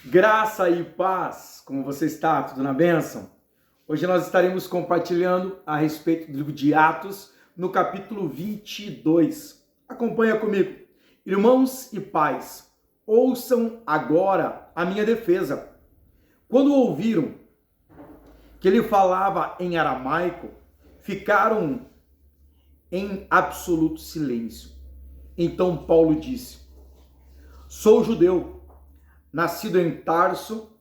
Graça e paz, como você está? Tudo na bênção? Hoje nós estaremos compartilhando a respeito do livro de Atos, no capítulo 22. Acompanha comigo. Irmãos e pais, ouçam agora a minha defesa. Quando ouviram que ele falava em aramaico, ficaram em absoluto silêncio. Então Paulo disse: sou judeu, nascido em Tarso,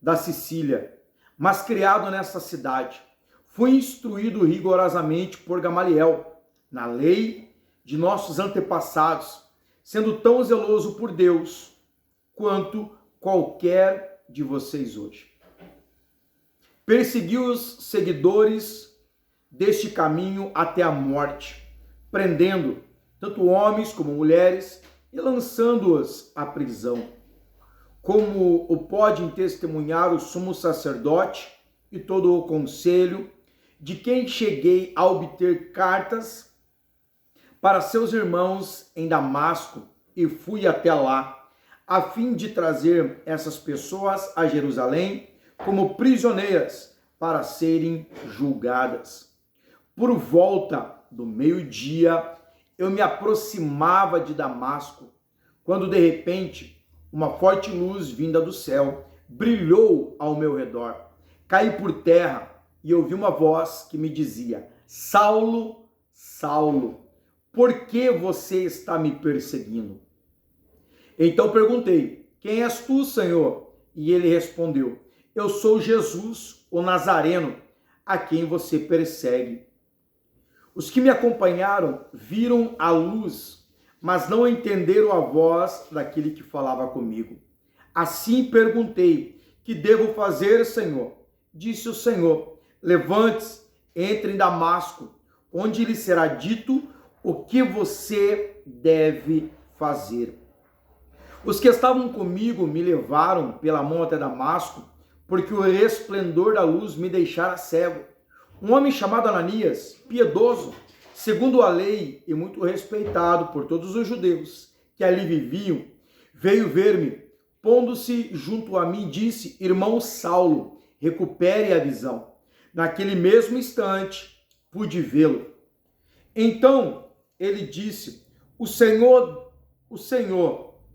da Sicília, mas criado nesta cidade. Fui instruído rigorosamente por Gamaliel, na lei de nossos antepassados, sendo tão zeloso por Deus quanto qualquer de vocês hoje. Persegui os seguidores deste caminho até a morte, prendendo tanto homens como mulheres e lançando-os à prisão, como o podem testemunhar o sumo sacerdote e todo o conselho, de quem cheguei a obter cartas para seus irmãos em Damasco, e fui até lá, a fim de trazer essas pessoas a Jerusalém como prisioneiras para serem julgadas. Por volta do meio-dia, eu me aproximava de Damasco, quando de repente uma forte luz vinda do céu brilhou ao meu redor. Caí por terra e ouvi uma voz que me dizia: Saulo, Saulo, por que você está me perseguindo? Então perguntei: quem és tu, Senhor? E ele respondeu: eu sou Jesus, o Nazareno, a quem você persegue. Os que me acompanharam viram a luz, mas não entenderam a voz daquele que falava comigo. Assim perguntei: que devo fazer, Senhor? Disse o Senhor: levante-se, entre em Damasco, onde lhe será dito o que você deve fazer. Os que estavam comigo me levaram pela mão até Damasco, porque o resplendor da luz me deixara cego. Um homem chamado Ananias, piedoso, segundo a lei e muito respeitado por todos os judeus que ali viviam, veio ver-me, pondo-se junto a mim, disse: irmão Saulo, recupere a visão. Naquele mesmo instante, pude vê-lo. Então ele disse: o Senhor,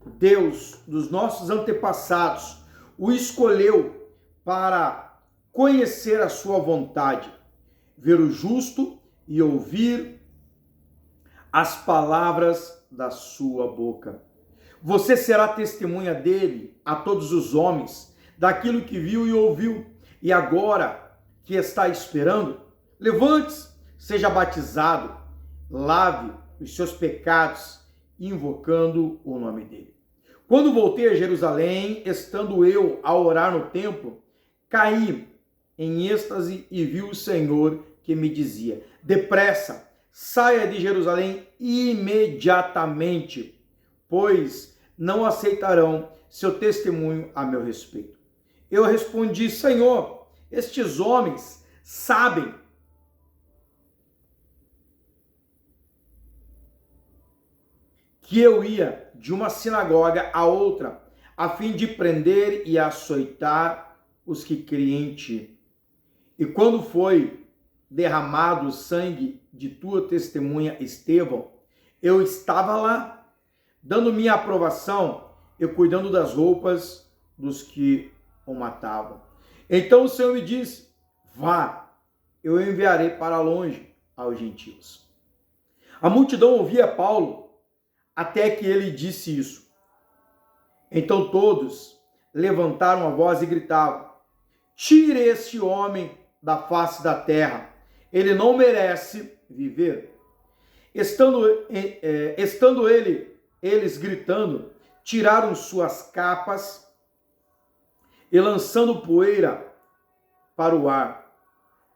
Deus dos nossos antepassados, o escolheu para conhecer a sua vontade, ver o justo e ouvir as palavras da sua boca. Você será testemunha dele a todos os homens, daquilo que viu e ouviu. E agora que está esperando, levante-se, seja batizado, lave os seus pecados, invocando o nome dele. Quando voltei a Jerusalém, estando eu a orar no templo, caí em êxtase e vi o Senhor que me dizia: depressa, saia de Jerusalém imediatamente, pois não aceitarão seu testemunho a meu respeito. Eu respondi: Senhor, estes homens sabem que eu ia de uma sinagoga a outra, a fim de prender e açoitar os que creem em ti. E quando foi derramado o sangue de tua testemunha Estevão, eu estava lá, dando minha aprovação e cuidando das roupas dos que o matavam. Então o Senhor me disse: vá, eu o enviarei para longe aos gentios. A multidão ouvia Paulo, até que ele disse isso. Então todos levantaram a voz e gritavam: tire este homem da face da terra, ele não merece viver. Estando eles gritando, tiraram suas capas e lançando poeira para o ar.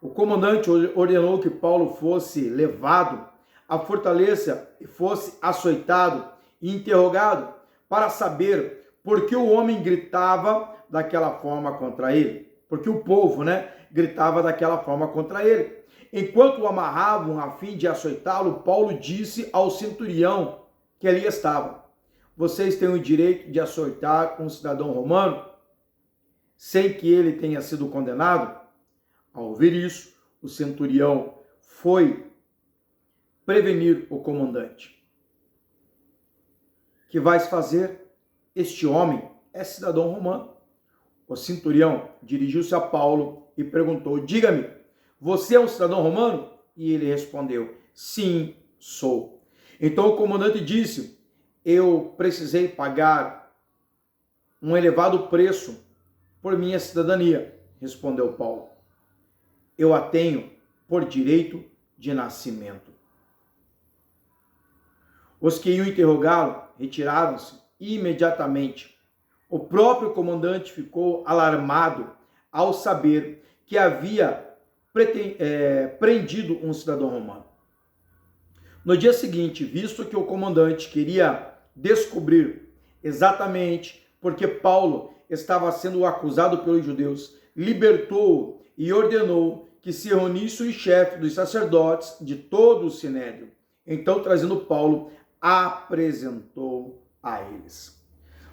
O comandante ordenou que Paulo fosse levado à fortaleza e fosse açoitado e interrogado para saber por que o homem gritava daquela forma contra ele. Porque o povo, gritava daquela forma contra ele. Enquanto o amarravam a fim de açoitá-lo, Paulo disse ao centurião que ali estava: vocês têm o direito de açoitar um cidadão romano sem que ele tenha sido condenado? Ao ouvir isso, o centurião foi prevenir o comandante. Que vais fazer? Este homem é cidadão romano. O centurião dirigiu-se a Paulo e perguntou: diga-me, você é um cidadão romano? E ele respondeu: sim, sou. Então o comandante disse: eu precisei pagar um elevado preço por minha cidadania. Respondeu Paulo: eu a tenho por direito de nascimento. Os que iam interrogá-lo retiraram-se imediatamente. O próprio comandante ficou alarmado ao saber que havia prendido um cidadão romano. No dia seguinte, visto que o comandante queria descobrir exatamente porque Paulo estava sendo acusado pelos judeus, libertou-o e ordenou que se reunisse o chefe dos sacerdotes de todo o sinédrio. Então, trazendo Paulo, apresentou a eles.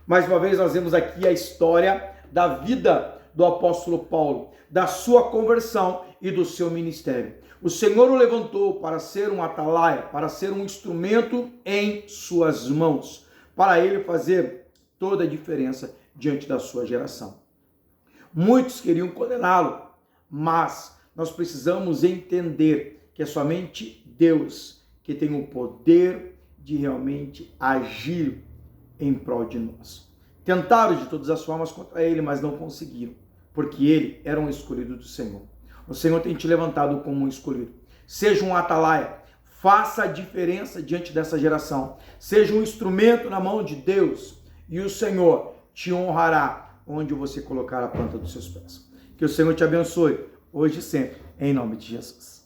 Mais uma vez, nós vemos aqui a história da vida do apóstolo Paulo, da sua conversão e do seu ministério. O Senhor o levantou para ser um atalaia, para ser um instrumento em suas mãos, para ele fazer toda a diferença diante da sua geração. Muitos queriam condená-lo, mas nós precisamos entender que é somente Deus que tem o poder de realmente agir em prol de nós. Tentaram de todas as formas contra ele, mas não conseguiram, porque ele era um escolhido do Senhor. O Senhor tem te levantado como um escolhido. Seja um atalaia, faça a diferença diante dessa geração. Seja um instrumento na mão de Deus e o Senhor te honrará onde você colocar a planta dos seus pés. Que o Senhor te abençoe, hoje e sempre, em nome de Jesus.